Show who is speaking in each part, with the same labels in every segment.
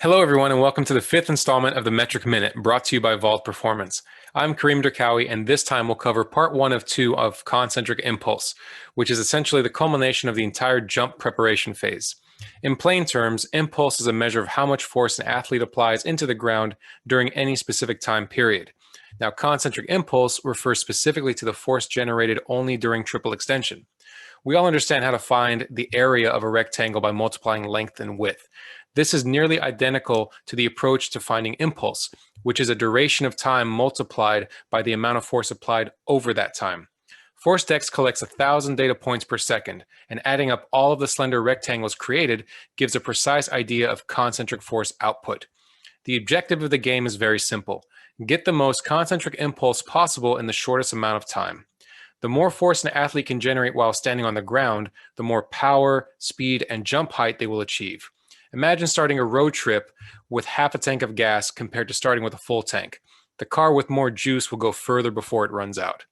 Speaker 1: Hello, everyone, and welcome to the fifth installment of the Metric Minute, brought to you by Vault Performance. I'm Kareem Derkawi, and this time we'll cover part one of two of concentric impulse, which is essentially the culmination of the entire jump preparation phase. In plain terms, impulse is a measure of how much force an athlete applies into the ground during any specific time period. Now, concentric impulse refers specifically to the force generated only during triple extension. We all understand how to find the area of a rectangle by multiplying length and width. This is nearly identical to the approach to finding impulse, which is a duration of time multiplied by the amount of force applied over that time. ForceDex collects 1,000 data points per second, and adding up all of the slender rectangles created gives a precise idea of concentric force output. The objective of the game is very simple. Get the most concentric impulse possible in the shortest amount of time. The more force an athlete can generate while standing on the ground, the more power, speed, and jump height they will achieve. Imagine starting a road trip with half a tank of gas compared to starting with a full tank. The car with more juice will go further before it runs out.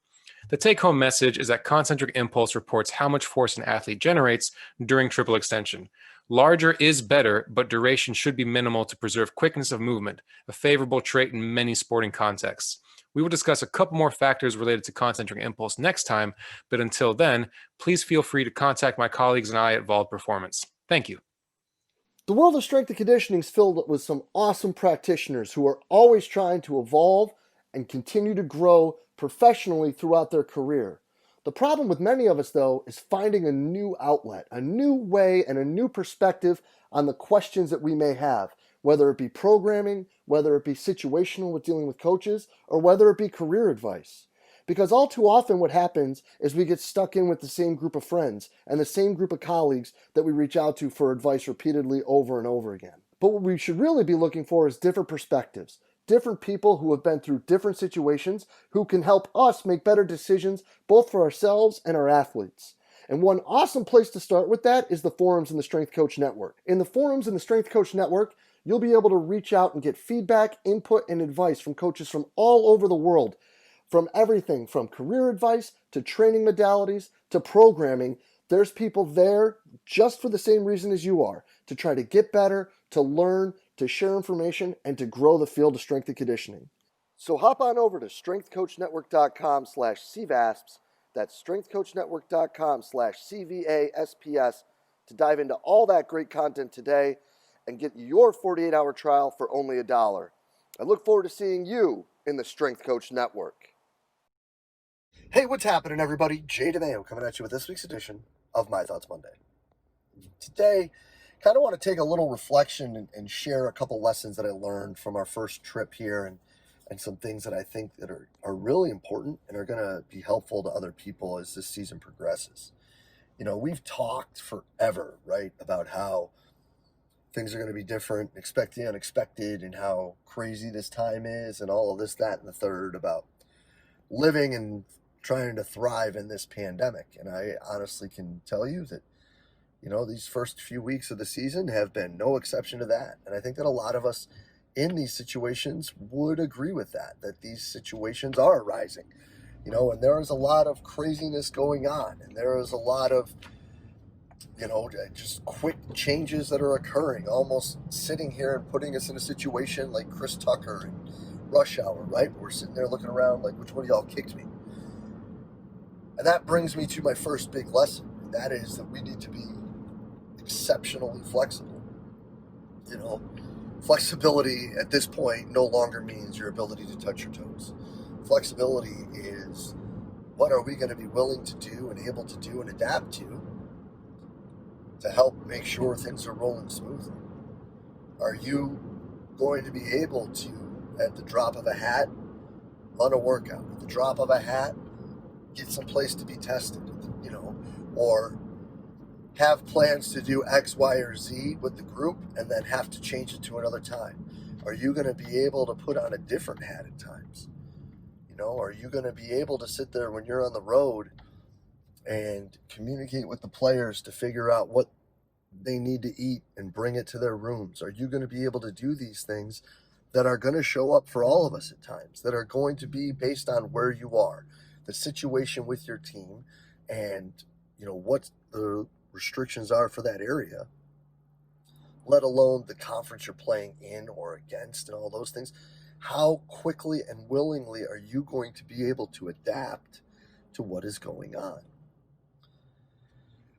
Speaker 1: The take-home message is that concentric impulse reports how much force an athlete generates during triple extension. Larger is better, but duration should be minimal to preserve quickness of movement, a favorable trait in many sporting contexts. We will discuss a couple more factors related to concentric impulse next time, but until then, please feel free to contact my colleagues and I at Vault Performance. Thank you.
Speaker 2: The world of strength and conditioning is filled with some awesome practitioners who are always trying to evolve and continue to grow professionally throughout their career. The problem with many of us, though, is finding a new outlet, a new way, and a new perspective on the questions that we may have, whether it be programming, whether it be situational with dealing with coaches, or whether it be career advice. Because all too often what happens is we get stuck in with the same group of friends and the same group of colleagues that we reach out to for advice repeatedly over and over again. But what we should really be looking for is different perspectives, different people who have been through different situations who can help us make better decisions both for ourselves and our athletes. And one awesome place to start with that is the forums in the Strength Coach Network. In the forums in the Strength Coach Network, you'll be able to reach out and get feedback, input, and advice from coaches from all over the world, from everything from career advice to training modalities to programming. There's people there just for the same reason as you are, to try to get better, to learn, to share information, and to grow the field of strength and conditioning. So hop on over to strengthcoachnetwork.com/CVASPS. That's strengthcoachnetwork.com/CVASPS to dive into all that great content today and get your 48-hour trial for only $1. I look forward to seeing you in the Strength Coach Network. Hey, what's happening, everybody? DeMayo coming at you with this week's edition of My Thoughts Monday. Today, kind of want to take a little reflection and share a couple lessons that I learned from our first trip here and some things that I think that are really important and are going to be helpful to other people as this season progresses. You know, we've talked forever, right, about how things are going to be different, expect the unexpected, and how crazy this time is, and all of this, that, and the third about living and trying to thrive in this pandemic. And I honestly can tell you that, you know, these first few weeks of the season have been no exception to that. And I think that a lot of us in these situations would agree with that these situations are arising, you know, and there is a lot of craziness going on, and there is a lot of, you know, just quick changes that are occurring, almost sitting here and putting us in a situation like Chris Tucker and Rush Hour, right? We're sitting there looking around like, which one of y'all kicked me? And that brings me to my first big lesson. And that is that we need to be exceptionally flexible. You know, flexibility at this point no longer means your ability to touch your toes. Flexibility is what are we going to be willing to do and able to do and adapt to help make sure things are rolling smoothly. Are you going to be able to, at the drop of a hat, run a workout? At the drop of a hat, get someplace to be tested, you know, or have plans to do X, Y, or Z with the group and then have to change it to another time? Are you going to be able to put on a different hat at times? You know, are you going to be able to sit there when you're on the road and communicate with the players to figure out what they need to eat and bring it to their rooms? Are you going to be able to do these things that are going to show up for all of us at times, that are going to be based on where you are, the situation with your team, and, you know, what the restrictions are for that area? let alone the conference you're playing in or against and all those things. How quickly and willingly are you going to be able to adapt to what is going on?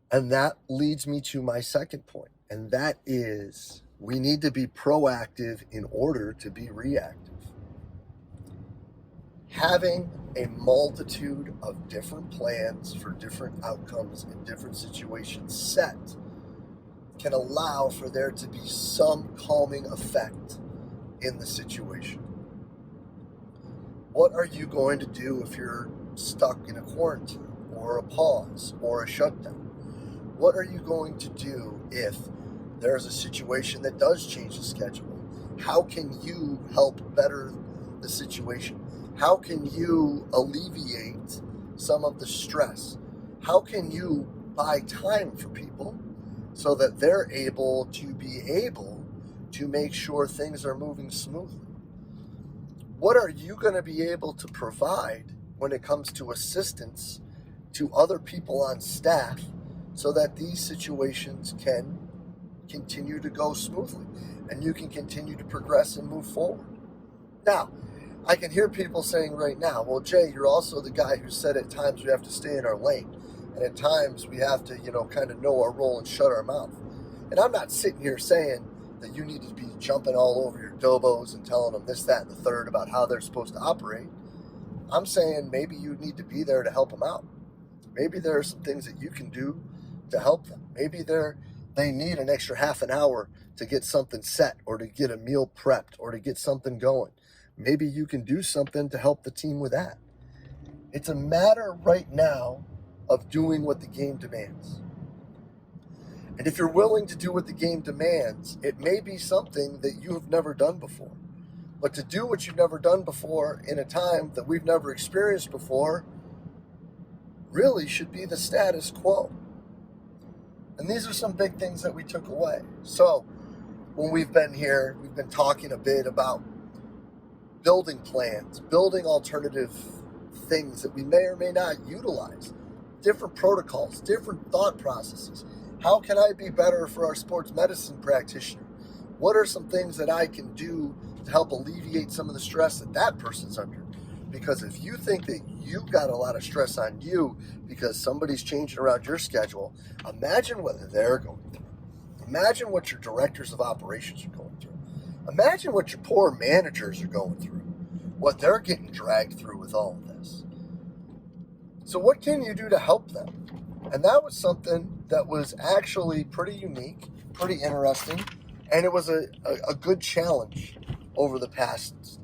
Speaker 2: And that leads me to my second point, and that is we need to be proactive in order to be reactive. Having a multitude of different plans for different outcomes in different situations set can allow for there to be some calming effect in the situation. What are you going to do if you're stuck in a quarantine or a pause or a shutdown? What are you going to do if there's a situation that does change the schedule? How can you help better the situation? How can you alleviate some of the stress? How can you buy time for people so that they're able to make sure things are moving smoothly? What are you going to be able to provide when it comes to assistance to other people on staff so that these situations can continue to go smoothly and you can continue to progress and move forward? Now, I can hear people saying right now, well, Jay, you're also the guy who said at times we have to stay in our lane. And at times we have to, kind of know our role and shut our mouth. And I'm not sitting here saying that you need to be jumping all over your dobos and telling them this, that, and the third about how they're supposed to operate. I'm saying maybe you need to be there to help them out. Maybe there are some things that you can do to help them. Maybe they need an extra half an hour to get something set or to get a meal prepped or to get something going. Maybe you can do something to help the team with that. It's a matter right now of doing what the game demands. And if you're willing to do what the game demands, it may be something that you have never done before. But to do what you've never done before in a time that we've never experienced before really should be the status quo. And these are some big things that we took away. So when we've been here, we've been talking a bit about building plans, building alternative things that we may or may not utilize, different protocols, different thought processes. How can I be better for our sports medicine practitioner? What are some things that I can do to help alleviate some of the stress that person's under? Because if you think that you've got a lot of stress on you because somebody's changing around your schedule, imagine what they're going through. Imagine what your directors of operations are going through. Imagine what your poor managers are going through, what they're getting dragged through with all of this. So what can you do to help them? And that was something that was actually pretty unique, pretty interesting, and it was a good challenge over the past,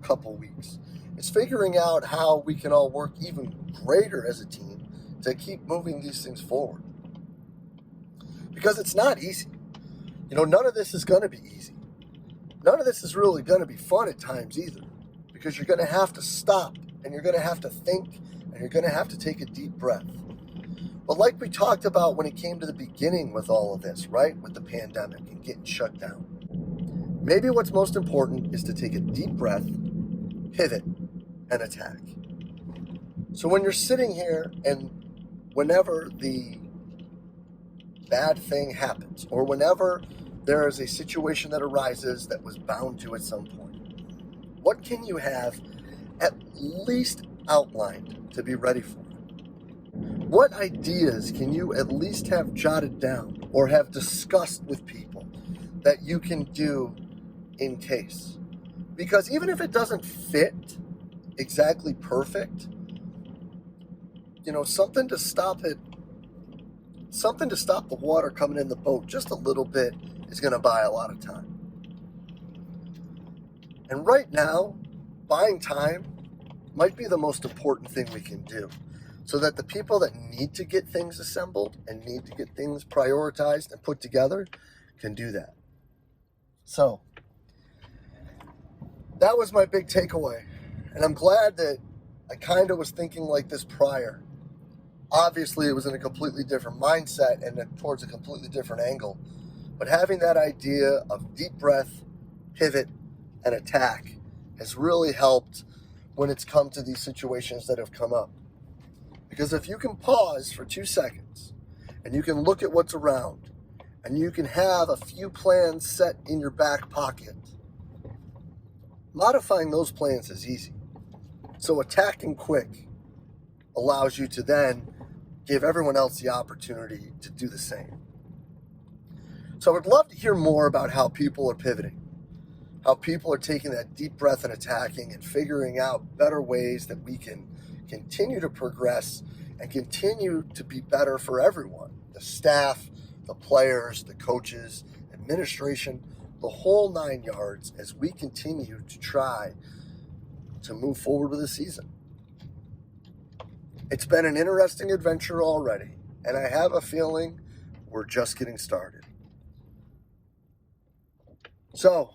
Speaker 2: couple weeks. It's figuring out how we can all work even greater as a team to keep moving these things forward. Because it's not easy. None of this is going to be easy. None of this is really going to be fun at times either, because you're going to have to stop and you're going to have to think and you're going to have to take a deep breath. But like we talked about when it came to the beginning with all of this, right, with the pandemic and getting shut down, maybe what's most important is to take a deep breath, pivot, and attack. So when you're sitting here and whenever the bad thing happens or whenever there is a situation that arises that was bound to at some point, what can you have at least outlined to be ready for it? What ideas can you at least have jotted down or have discussed with people that you can do in case? Because even if it doesn't fit exactly perfect, something to stop the water coming in the boat just a little bit is going to buy a lot of time. And right now, buying time might be the most important thing we can do so that the people that need to get things assembled and need to get things prioritized and put together can do that. So that was my big takeaway. And I'm glad that I kind of was thinking like this prior. Obviously, it was in a completely different mindset and towards a completely different angle. But having that idea of deep breath, pivot, and attack has really helped when it's come to these situations that have come up. Because if you can pause for 2 seconds and you can look at what's around and you can have a few plans set in your back pocket, modifying those plans is easy. So attacking quick allows you to then give everyone else the opportunity to do the same. So I would love to hear more about how people are pivoting, how people are taking that deep breath and attacking and figuring out better ways that we can continue to progress and continue to be better for everyone, the staff, the players, the coaches, administration, the whole 9 yards, as we continue to try to move forward with the season. It's been an interesting adventure already, and I have a feeling we're just getting started. So,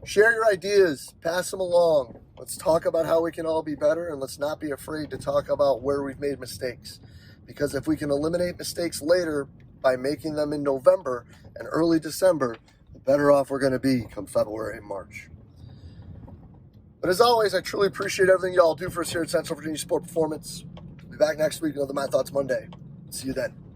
Speaker 2: share your ideas, pass them along. Let's talk about how we can all be better, and let's not be afraid to talk about where we've made mistakes. Because if we can eliminate mistakes later by making them in November and early December, the better off we're going to be come February and March. But as always, I truly appreciate everything y'all do for us here at Central Virginia Sport Performance. We'll be back next week with another My Thoughts Monday. See you then.